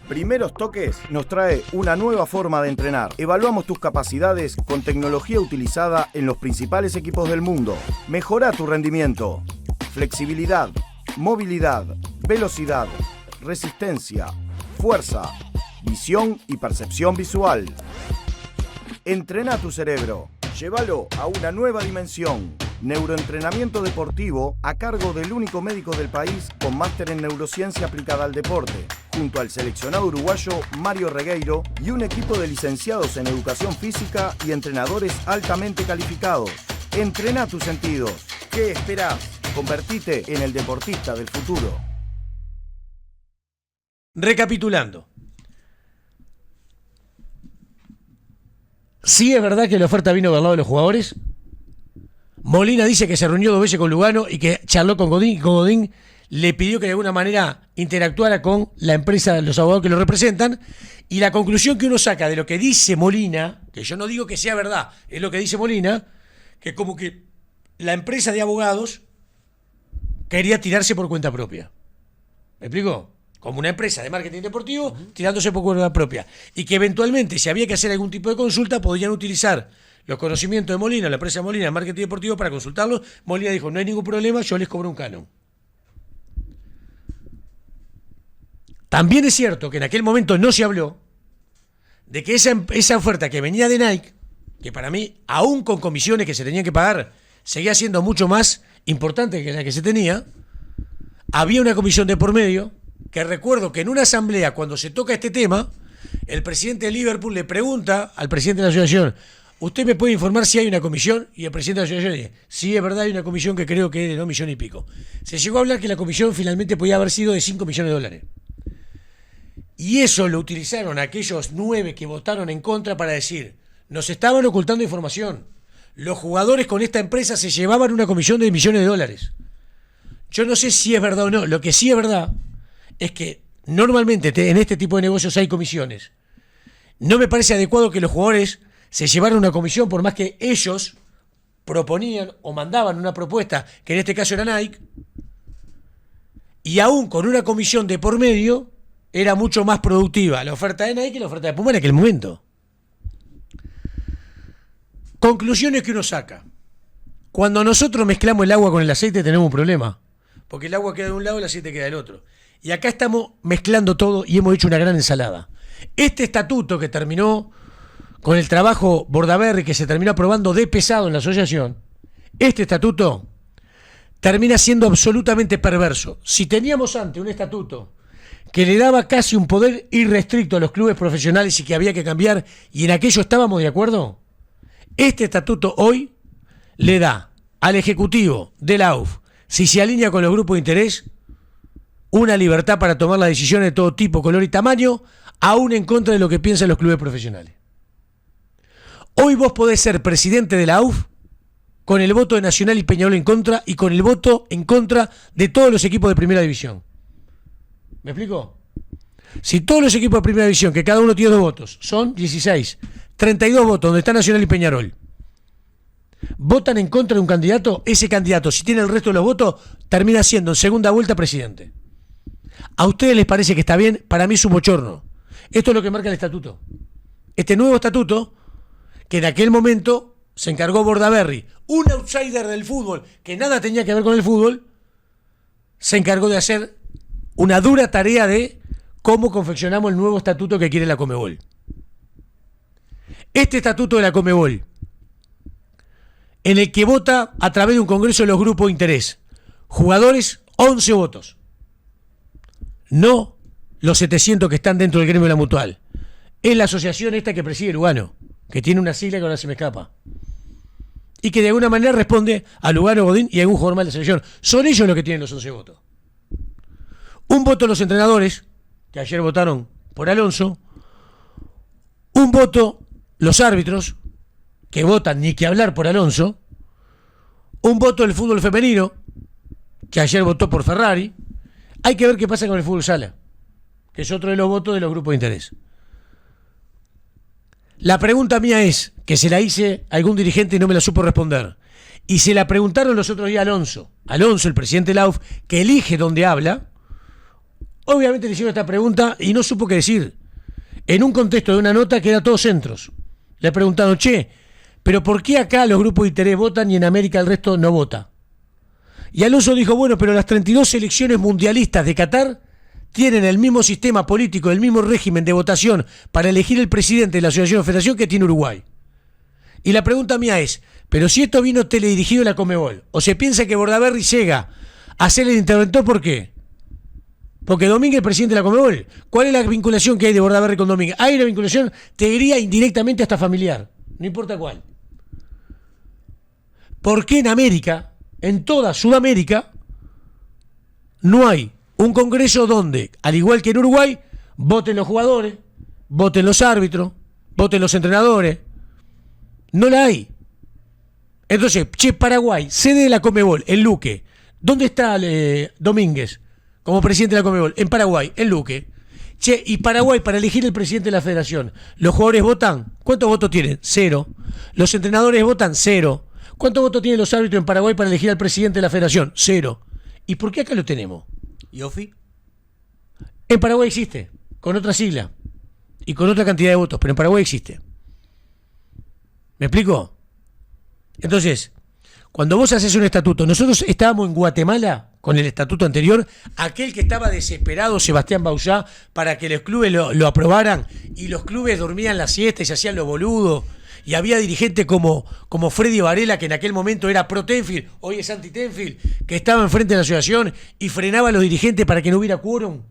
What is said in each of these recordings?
Primeros Toques nos trae una nueva forma de entrenar. Evaluamos tus capacidades con tecnología utilizada en los principales equipos del mundo. Mejora tu rendimiento, flexibilidad, movilidad, velocidad, resistencia, fuerza, visión y percepción visual. Entrena tu cerebro. Llévalo a una nueva dimensión. Neuroentrenamiento deportivo a cargo del único médico del país con máster en neurociencia aplicada al deporte, junto al seleccionado uruguayo Mario Regueiro y un equipo de licenciados en educación física y entrenadores altamente calificados. Entrena tus sentidos. ¿Qué esperás? Convertite en el deportista del futuro. Recapitulando. Sí es verdad que la oferta vino del lado de los jugadores. Molina dice que se reunió 2 veces con Lugano y que charló con Godín, y con Godín le pidió que de alguna manera interactuara con la empresa, los abogados que lo representan, y la conclusión que uno saca de lo que dice Molina, que yo no digo que sea verdad, es lo que dice Molina, que como que la empresa de abogados quería tirarse por cuenta propia. ¿Me explico? Como una empresa de marketing deportivo tirándose por cuenta propia. Y que eventualmente, si había que hacer algún tipo de consulta, podían utilizar los conocimientos de Molina, la empresa de Molina, de marketing deportivo, para consultarlos. Molina dijo, no hay ningún problema, yo les cobro un canon. También es cierto que en aquel momento no se habló de que esa oferta que venía de Nike, que para mí, aún con comisiones que se tenían que pagar, seguía siendo mucho más importante que la que se tenía. Había una comisión de por medio, que recuerdo que en una asamblea, cuando se toca este tema, el presidente de Liverpool le pregunta al presidente de la asociación, ¿usted me puede informar si hay una comisión? Y el presidente de la asociación dice, sí, es verdad, hay una comisión que creo que es de 2 millones y pico. Se llegó a hablar que la comisión finalmente podía haber sido de 5 millones de dólares. Y eso lo utilizaron aquellos 9 que votaron en contra para decir, nos estaban ocultando información. Los jugadores con esta empresa se llevaban una comisión de millones de dólares. Yo no sé si es verdad o no. Lo que sí es verdad es que normalmente en este tipo de negocios hay comisiones. No me parece adecuado que los jugadores se llevaron una comisión, por más que ellos proponían o mandaban una propuesta, que en este caso era Nike, y aún con una comisión de por medio, era mucho más productiva la oferta de Nike que la oferta de Puma en aquel momento. Conclusiones que uno saca. Cuando nosotros mezclamos el agua con el aceite tenemos un problema, porque el agua queda de un lado y el aceite queda del otro. Y acá estamos mezclando todo y hemos hecho una gran ensalada. Este estatuto que terminó con el trabajo Bordaberry, que se terminó aprobando de pesado en la asociación, este estatuto termina siendo absolutamente perverso. Si teníamos antes un estatuto que le daba casi un poder irrestricto a los clubes profesionales y que había que cambiar, y en aquello estábamos de acuerdo, este estatuto hoy le da al Ejecutivo de la AUF, si se alinea con los grupos de interés, una libertad para tomar las decisiones de todo tipo, color y tamaño, aún en contra de lo que piensan los clubes profesionales. Hoy vos podés ser presidente de la AUF con el voto de Nacional y Peñarol en contra y con el voto en contra de todos los equipos de primera división. ¿Me explico? Si todos los equipos de primera división, que cada uno tiene 2 votos, son 16, 32 votos donde está Nacional y Peñarol, votan en contra de un candidato, ese candidato, si tiene el resto de los votos, termina siendo en segunda vuelta presidente. ¿A ustedes les parece que está bien? Para mí es un bochorno. Esto es lo que marca el estatuto. Este nuevo estatuto, que en aquel momento se encargó Bordaberry, un outsider del fútbol, que nada tenía que ver con el fútbol, se encargó de hacer una dura tarea de cómo confeccionamos el nuevo estatuto que quiere la Conmebol. Este estatuto de la Conmebol, en el que vota a través de un congreso de los grupos de interés, jugadores, 11 votos. No los 700 que están dentro del gremio de la Mutual. Es la asociación esta que preside Lugano, que tiene una sigla que ahora se me escapa. Y que de alguna manera responde a Lugano, Godín y a algún jugador más de la selección. Son ellos los que tienen los 11 votos. Un voto los entrenadores, que ayer votaron por Alonso. Un voto los árbitros, que votan ni que hablar por Alonso. Un voto del fútbol femenino, que ayer votó por Ferrari. Hay que ver qué pasa con el fútbol sala, que es otro de los votos de los grupos de interés. La pregunta mía es, que se la hice a algún dirigente y no me la supo responder, y se la preguntaron los otros días a Alonso, el presidente de la AUF, que elige dónde habla, Obviamente le hicieron esta pregunta y no supo qué decir. En un contexto de una nota que era todos centros. Le preguntaron, che, pero ¿por qué acá los grupos de interés votan y en América el resto no vota? Y Alonso dijo, bueno, pero las 32 selecciones mundialistas de Qatar tienen el mismo sistema político, el mismo régimen de votación para elegir el presidente de la Asociación o Federación que tiene Uruguay. Y la pregunta mía es, pero si esto vino teledirigido de la Conmebol, o se piensa que Bordaberry llega a ser el interventor, ¿por qué? Porque Domínguez es presidente de la Conmebol. ¿Cuál es la vinculación que hay de Bordaberry con Domínguez? Hay una vinculación, te diría indirectamente hasta familiar, no importa cuál. ¿Por qué en América, en toda Sudamérica, no hay un congreso donde, al igual que en Uruguay, voten los jugadores, voten los árbitros, voten los entrenadores? No la hay. Entonces, che, Paraguay, sede de la Conmebol, en Luque. ¿Dónde está Domínguez como presidente de la Conmebol? En Paraguay, en Luque. Che, y Paraguay, para elegir el presidente de la federación, ¿los jugadores votan? ¿Cuántos votos tienen? 0. ¿Los entrenadores votan? 0. ¿Cuántos votos tienen los árbitros en Paraguay para elegir al presidente de la federación? 0. ¿Y por qué acá lo tenemos? ¿Y Ofi? En Paraguay existe, con otra sigla y con otra cantidad de votos, pero en Paraguay existe. ¿Me explico? Entonces, cuando vos haces un estatuto, nosotros estábamos en Guatemala con el estatuto anterior, aquel que estaba desesperado Sebastián Bauzá para que los clubes lo aprobaran, y los clubes dormían la siesta y se hacían los boludos, y había dirigentes como Freddy Varela, que en aquel momento era pro Tenfield, hoy es anti Tenfield, que estaba enfrente de la asociación y frenaba a los dirigentes para que no hubiera quórum.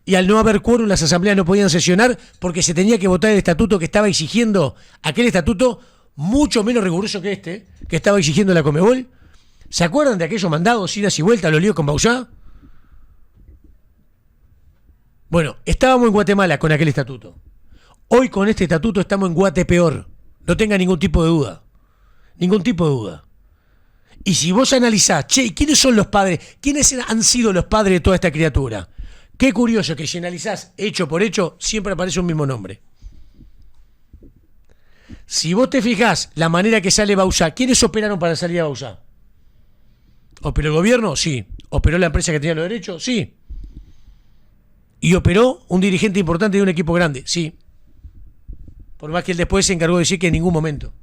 Y al no haber quórum, las asambleas no podían sesionar porque se tenía que votar el estatuto que estaba exigiendo, aquel estatuto mucho menos riguroso que este, que estaba exigiendo la Conmebol. ¿Se acuerdan de aquellos mandados, idas y vueltas, los líos con Bauzá? Bueno, estábamos en Guatemala con aquel estatuto. Hoy con este estatuto estamos en Guatepeor. No tenga ningún tipo de duda. Ningún tipo de duda. Y si vos analizás, che, ¿quiénes son los padres? ¿Quiénes han sido los padres de toda esta criatura? Qué curioso que si analizás hecho por hecho, siempre aparece un mismo nombre. Si vos te fijás la manera que sale Bauzá, ¿quiénes operaron para salir a Bauzá? ¿Operó el gobierno? Sí. ¿Operó la empresa que tenía los derechos? Sí. ¿Y operó un dirigente importante de un equipo grande? Sí. Por más que él después se encargó de decir que en ningún momento.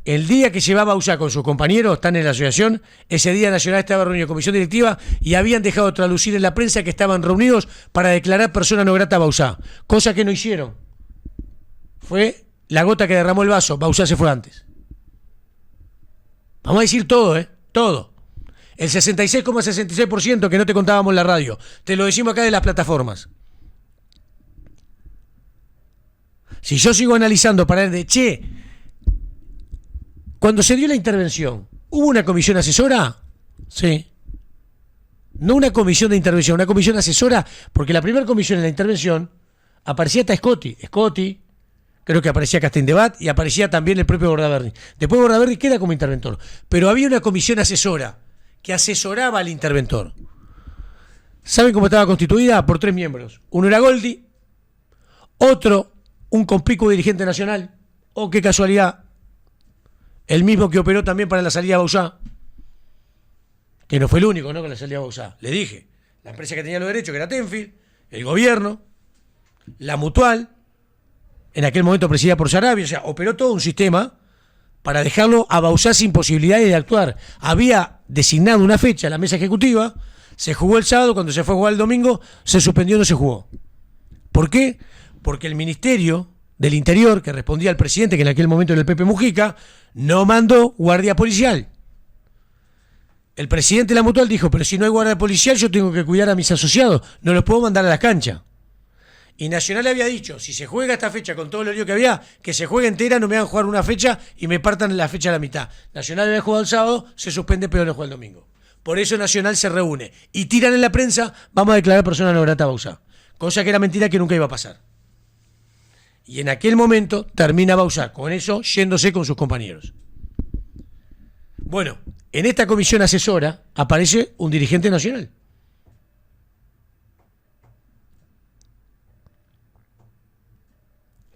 El día que llevaba Bauzá con sus compañeros, están en la asociación, ese día Nacional estaba reunido en comisión directiva y habían dejado traducir en la prensa que estaban reunidos para declarar persona no grata a Bauzá, cosa que no hicieron. Fue la gota que derramó el vaso. Bauzá se fue antes. Vamos a decir todo, todo. El 66,66% que no te contábamos en la radio, te lo decimos acá de las plataformas. Si yo sigo analizando para el de, che, cuando se dio la intervención, ¿hubo una comisión asesora? Sí. No una comisión de intervención, una comisión asesora, porque la primera comisión en la intervención aparecía hasta Scotti, creo que aparecía Castendebat y aparecía también el propio Bordaberry. Después Bordaberry queda como interventor, pero había una comisión asesora que asesoraba al interventor. ¿Saben cómo estaba constituida? Por 3 miembros. Uno era Goldi, otro un conspicuo dirigente nacional, o qué casualidad, el mismo que operó también para la salida de Bauzá, que no fue el único, ¿no?, con la salida de Bauzá. Le dije, la empresa que tenía los derechos, que era Tenfield, el gobierno, la Mutual, en aquel momento presidida por Sarabia, o sea, operó todo un sistema para dejarlo a Bauzá sin posibilidades de actuar. Había designado una fecha la mesa ejecutiva, se jugó el sábado, cuando se fue a jugar el domingo, se suspendió, no se jugó. ¿Por qué? Porque el Ministerio del Interior, que respondía al presidente, que en aquel momento era el Pepe Mujica, no mandó guardia policial. El presidente de la Mutual dijo, pero si no hay guardia policial, yo tengo que cuidar a mis asociados, no los puedo mandar a la cancha. Y Nacional había dicho, si se juega esta fecha con todo lo lío que había, que se juegue entera, no me hagan jugar una fecha y me partan la fecha a la mitad. Nacional había jugado el sábado, se suspende, pero no juega el domingo. Por eso Nacional se reúne y tiran en la prensa, vamos a declarar persona no grata a Bauzá. Cosa que era mentira, que nunca iba a pasar. Y en aquel momento termina Bauzá con eso, yéndose con sus compañeros. Bueno, en esta comisión asesora aparece un dirigente nacional.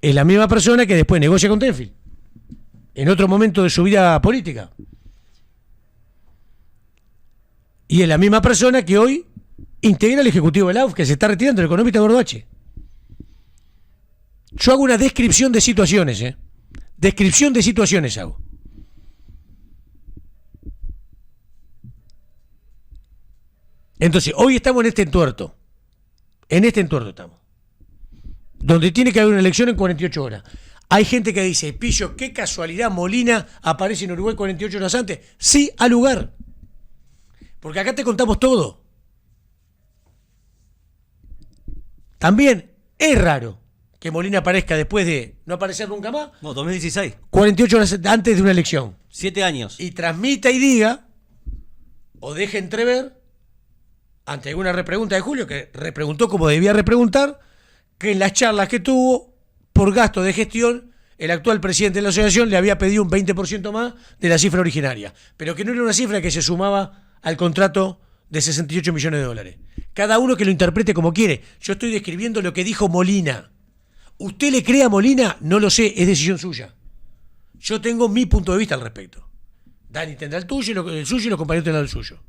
Es la misma persona que después negocia con Tenfield, en otro momento de su vida política. Y es la misma persona que hoy integra el ejecutivo del AUF que se está retirando, el economista Gordoache. Yo hago una descripción de situaciones, Descripción de situaciones hago. Entonces, hoy estamos en este entuerto. En este entuerto estamos. Donde tiene que haber una elección en 48 horas. Hay gente que dice, Pillo, qué casualidad, Molina aparece en Uruguay 48 horas antes. Sí, al lugar. Porque acá te contamos todo. También es raro que Molina aparezca después de no aparecer nunca más. No, 2016. 48 horas antes de una elección. 7 años. Y transmita y diga, o deje entrever, ante alguna repregunta de Julio, que repreguntó como debía repreguntar, que en las charlas que tuvo, por gasto de gestión, el actual presidente de la asociación le había pedido un 20% más de la cifra originaria. Pero que no era una cifra que se sumaba al contrato de 68 millones de dólares. Cada uno que lo interprete como quiere. Yo estoy describiendo lo que dijo Molina. ¿Usted le cree a Molina? No lo sé, es decisión suya. Yo tengo mi punto de vista al respecto. Dani tendrá el tuyo, el suyo y los compañeros tendrán el suyo.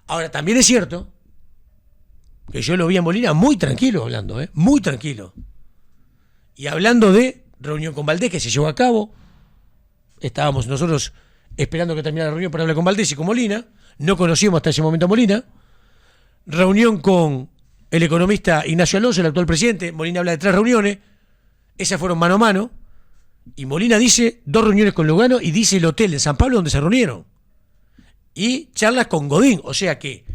Ahora, también es cierto que yo lo vi a Molina muy tranquilo hablando, muy tranquilo. Y hablando de reunión con Valdés que se llevó a cabo, estábamos nosotros esperando que terminara la reunión para hablar con Valdés y con Molina, no conocíamos hasta ese momento a Molina, reunión con el economista Ignacio Alonso, el actual presidente. Molina habla de 3 reuniones, esas fueron mano a mano, y Molina dice 2 reuniones con Lugano y dice el hotel en San Pablo donde se reunieron. Y charlas con Godín, o sea que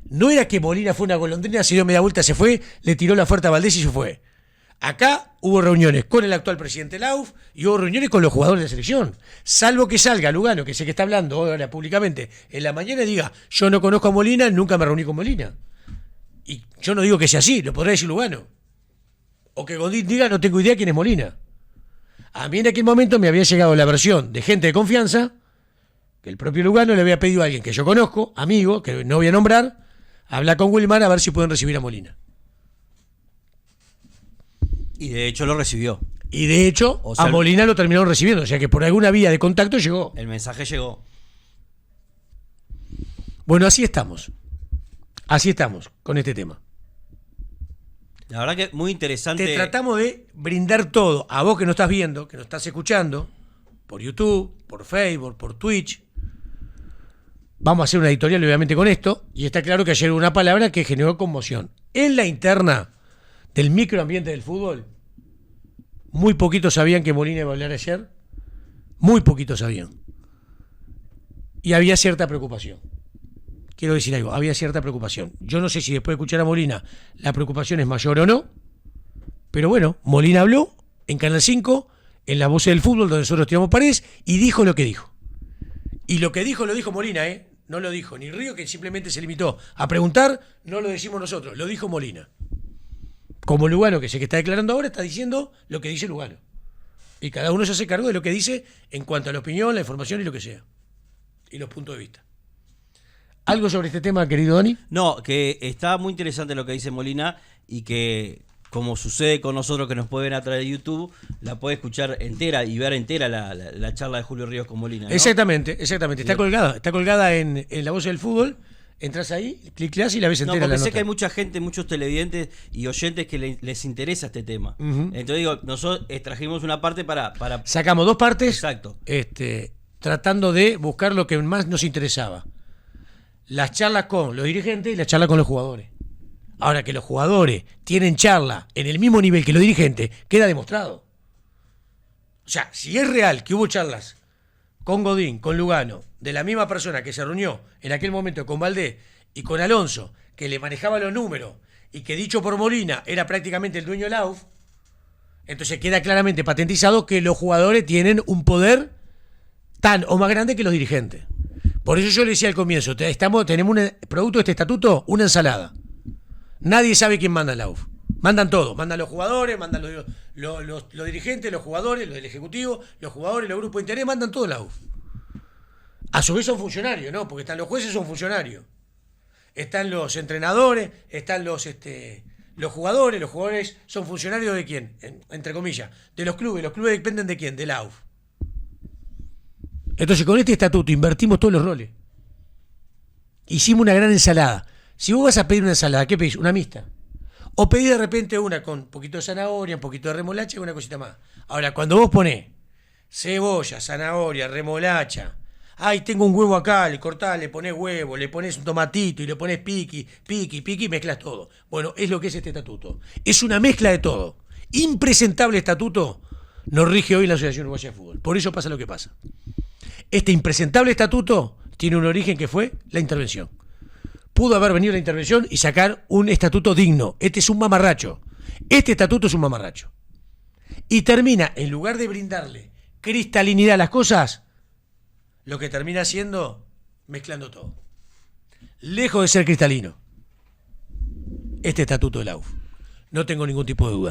no era que Molina fue una golondrina, se dio media vuelta, se fue, le tiró la oferta a Valdés y se fue. Acá hubo reuniones con el actual presidente de la AUF y hubo reuniones con los jugadores de la selección. Salvo que salga Lugano, que sé que está hablando ahora públicamente, en la mañana y diga, yo no conozco a Molina, nunca me reuní con Molina. Y yo no digo que sea así, lo podrá decir Lugano. O que Godín diga, no tengo idea quién es Molina. A mí en aquel momento me había llegado la versión de gente de confianza, que el propio Lugano le había pedido a alguien que yo conozco, amigo, que no voy a nombrar, hablar con Wilmar a ver si pueden recibir a Molina. Y de hecho lo recibió. Y de hecho, a Molina lo terminaron recibiendo. O sea que por alguna vía de contacto llegó. El mensaje llegó. Bueno, así estamos. Así estamos con este tema. La verdad que muy interesante. Te tratamos de brindar todo. A vos que nos estás viendo, que nos estás escuchando, por YouTube, por Facebook, por Twitch. Vamos a hacer una editorial obviamente con esto. Y está claro que ayer hubo una palabra que generó conmoción. En la interna del microambiente del fútbol, muy poquitos sabían que Molina iba a hablar ayer. Muy poquitos sabían. Y había cierta preocupación. Quiero decir algo, había cierta preocupación. Yo no sé si después de escuchar a Molina la preocupación es mayor o no, pero bueno, Molina habló en Canal 5, en La Voz del Fútbol, donde nosotros tiramos paredes, y dijo lo que dijo. Y lo que dijo, lo dijo Molina, no lo dijo ni Río, que simplemente se limitó a preguntar, no lo decimos nosotros, lo dijo Molina. Como Lugano, que sé que está declarando ahora, está diciendo lo que dice Lugano. Y cada uno se hace cargo de lo que dice en cuanto a la opinión, la información y lo que sea. Y los puntos de vista. ¿Algo sobre este tema, querido Dani? No, que está muy interesante lo que dice Molina y que, como sucede con nosotros que nos pueden ver a través de YouTube, la puede escuchar entera y ver entera la charla de Julio Ríos con Molina, ¿no? Exactamente. Está colgada en La Voz del Fútbol. Entras ahí, clicás y la ves entera. No, porque la sé nota. que hay mucha gente, muchos televidentes y oyentes que les interesa este tema. Entonces digo, nosotros trajimos una parte para... Sacamos 2 partes. Exacto. Tratando de buscar lo que más nos interesaba. Las charlas con los dirigentes y las charlas con los jugadores. Ahora que los jugadores tienen charla en el mismo nivel que los dirigentes, queda demostrado. O sea, si es real que hubo charlas con Godín, con Lugano, de la misma persona que se reunió en aquel momento con Valdés y con Alonso, que le manejaba los números y que dicho por Molina era prácticamente el dueño del AUF, entonces queda claramente patentizado que los jugadores tienen un poder tan o más grande que los dirigentes. Por eso yo le decía al comienzo, tenemos producto de este estatuto, una ensalada. Nadie sabe quién manda en la AUF. Mandan todos, mandan los jugadores, mandan los dirigentes, los jugadores, los del Ejecutivo, los jugadores, los grupos de interés, mandan todo la AUF. A su vez son funcionarios, ¿no? Porque están los jueces, son funcionarios. Están los entrenadores, están los jugadores son funcionarios de quién, entre comillas, de los clubes dependen de quién, de la AUF. Entonces con este estatuto invertimos todos los roles. Hicimos una gran ensalada. Si vos vas a pedir una ensalada, ¿qué pedís? Una mixta. O pedís de repente una con un poquito de zanahoria, un poquito de remolacha y una cosita más. Ahora, cuando vos ponés cebolla, zanahoria, remolacha, ay, tengo un huevo acá, le cortás, le ponés huevo, le ponés un tomatito y le ponés piqui, y mezclas todo. Bueno, es lo que es este estatuto. Es una mezcla de todo. Impresentable estatuto nos rige hoy la Asociación Uruguaya de Fútbol. Por eso pasa lo que pasa. Este impresentable estatuto tiene un origen que fue la intervención. Pudo haber venido la intervención y sacar un estatuto digno. Este es un mamarracho. Este estatuto es un mamarracho. Y termina, en lugar de brindarle cristalinidad a las cosas, lo que termina haciendo, mezclando todo. Lejos de ser cristalino, este estatuto de la UF. No tengo ningún tipo de duda.